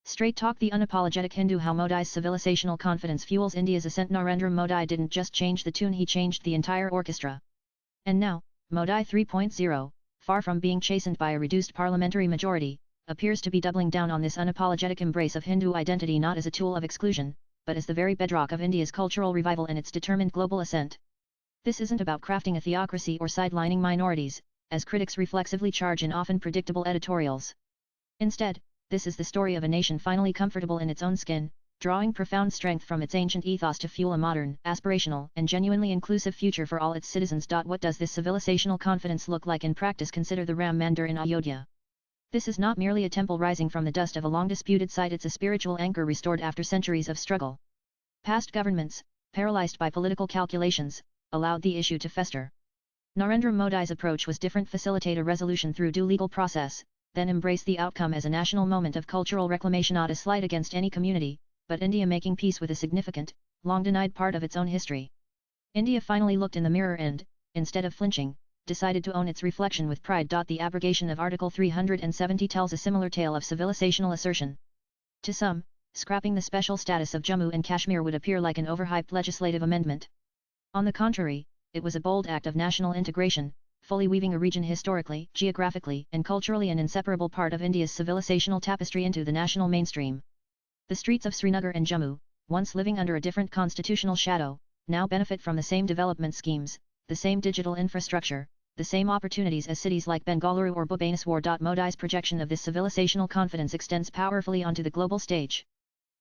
Straight Talk: The Unapologetic Hindu. How Modi's civilisational confidence fuels India's ascent. Narendra Modi didn't just change the tune, he changed the entire orchestra. And now, Modi 3.0, far from being chastened by a reduced parliamentary majority, appears to be doubling down on this unapologetic embrace of Hindu identity, not as a tool of exclusion, but as the very bedrock of India's cultural revival and its determined global ascent. This isn't about crafting a theocracy or sidelining minorities, as critics reflexively charge in often predictable editorials. Instead, this is the story of a nation finally comfortable in its own skin, drawing profound strength from its ancient ethos to fuel a modern, aspirational, and genuinely inclusive future for all its citizens. What does this civilisational confidence look like in practice? Consider the Ram Mandir in Ayodhya. This is not merely a temple rising from the dust of a long-disputed site, it's a spiritual anchor restored after centuries of struggle. Past governments, paralyzed by political calculations, allowed the issue to fester. Narendra Modi's approach was different: facilitate a resolution through due legal process, then embrace the outcome as a national moment of cultural reclamation, not a slight against any community, but India making peace with a significant, long-denied part of its own history. India finally looked in the mirror and, instead of flinching, decided to own its reflection with pride. The abrogation of Article 370 tells a similar tale of civilisational assertion. To some, scrapping the special status of Jammu and Kashmir would appear like an overhyped legislative amendment. On the contrary, it was a bold act of national integration, fully weaving a region historically, geographically, and culturally an inseparable part of India's civilisational tapestry into the national mainstream. The streets of Srinagar and Jammu, once living under a different constitutional shadow, now benefit from the same development schemes, the same digital infrastructure, the same opportunities as cities like Bengaluru or Bhubaneswar. Modi's projection of this civilisational confidence extends powerfully onto the global stage.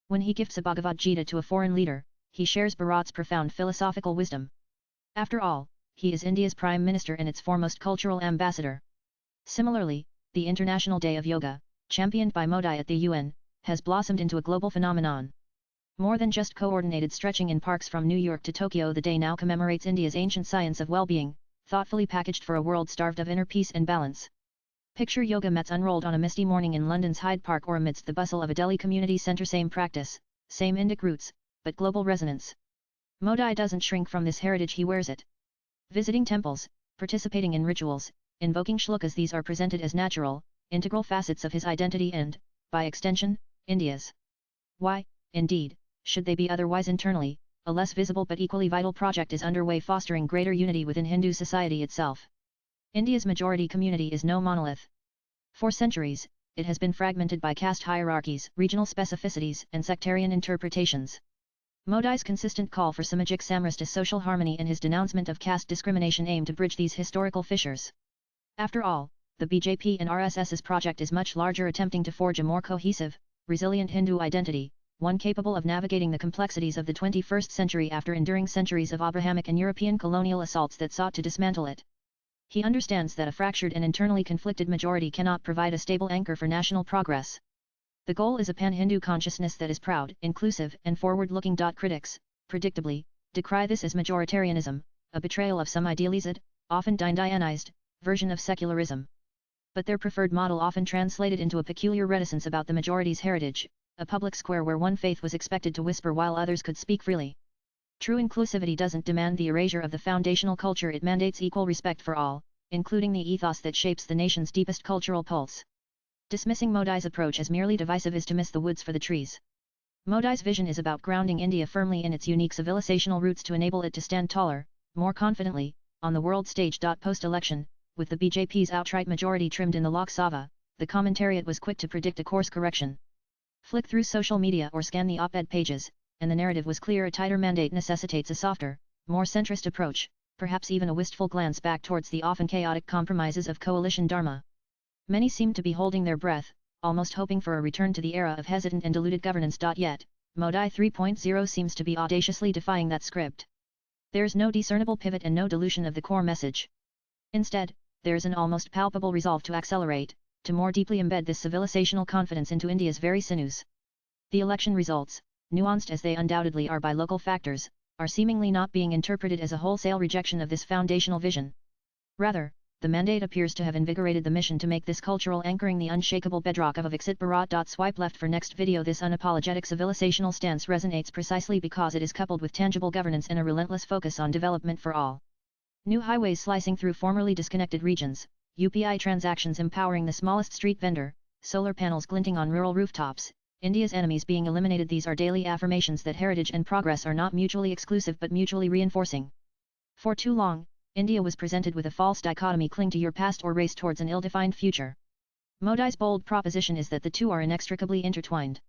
When he gifts a Bhagavad Gita to a foreign leader, he shares Bharat's profound philosophical wisdom. After all, he is India's Prime Minister and its foremost cultural ambassador. Similarly, the International Day of Yoga, championed by Modi at the UN, has blossomed into a global phenomenon. More than just coordinated stretching in parks from New York to Tokyo, the day now commemorates India's ancient science of well-being, thoughtfully packaged for a world starved of inner peace and balance. Picture yoga mats unrolled on a misty morning in London's Hyde Park or amidst the bustle of a Delhi community centre. Same practice, same Indic roots, but global resonance. Modi doesn't shrink from this heritage, he wears it. Visiting temples, participating in rituals, invoking shlokas, these are presented as natural, integral facets of his identity and, by extension, India's. Why, indeed, should they be otherwise? Internally, a less visible but equally vital project is underway, fostering greater unity within Hindu society itself. India's majority community is no monolith. For centuries, it has been fragmented by caste hierarchies, regional specificities, and sectarian interpretations. Modi's consistent call for Samajik Samrista, social harmony, and his denouncement of caste discrimination aim to bridge these historical fissures. After all, the BJP and RSS's project is much larger, attempting to forge a more cohesive, resilient Hindu identity, one capable of navigating the complexities of the 21st century after enduring centuries of Abrahamic and European colonial assaults that sought to dismantle it. He understands that a fractured and internally conflicted majority cannot provide a stable anchor for national progress. The goal is a pan-Hindu consciousness that is proud, inclusive, and forward-looking. Critics, predictably, decry this as majoritarianism, a betrayal of some idealized, often Indianized, version of secularism. But their preferred model often translated into a peculiar reticence about the majority's heritage, a public square where one faith was expected to whisper while others could speak freely. True inclusivity doesn't demand the erasure of the foundational culture, it mandates equal respect for all, including the ethos that shapes the nation's deepest cultural pulse. Dismissing Modi's approach as merely divisive is to miss the woods for the trees. Modi's vision is about grounding India firmly in its unique civilisational roots to enable it to stand taller, more confidently, on the world stage. Post-election, with the BJP's outright majority trimmed in the Lok Sabha, the commentariat was quick to predict a course correction. Flick through social media or scan the op-ed pages, and the narrative was clear: a tighter mandate necessitates a softer, more centrist approach, perhaps even a wistful glance back towards the often chaotic compromises of coalition dharma. Many seem to be holding their breath, almost hoping for a return to the era of hesitant and diluted governance. Yet, Modi 3.0 seems to be audaciously defying that script. There's no discernible pivot and no dilution of the core message. Instead, there's an almost palpable resolve to accelerate, to more deeply embed this civilisational confidence into India's very sinews. The election results, nuanced as they undoubtedly are by local factors, are seemingly not being interpreted as a wholesale rejection of this foundational vision. Rather, the mandate appears to have invigorated the mission to make this cultural anchoring the unshakable bedrock of Viksit Bharat. Swipe left for next video. This unapologetic civilisational stance resonates precisely because it is coupled with tangible governance and a relentless focus on development for all. New highways slicing through formerly disconnected regions, UPI transactions empowering the smallest street vendor, solar panels glinting on rural rooftops, India's enemies being eliminated. These are daily affirmations that heritage and progress are not mutually exclusive but mutually reinforcing. For too long, India was presented with a false dichotomy: cling to your past or race towards an ill-defined future. Modi's bold proposition is that the two are inextricably intertwined.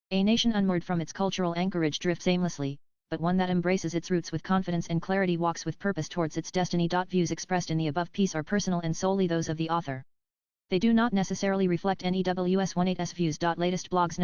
A nation unmoored from its cultural anchorage drifts aimlessly, but one that embraces its roots with confidence and clarity walks with purpose towards its destiny. Views expressed in the above piece are personal and solely those of the author. They do not necessarily reflect NEWS18's views. Latest blogs.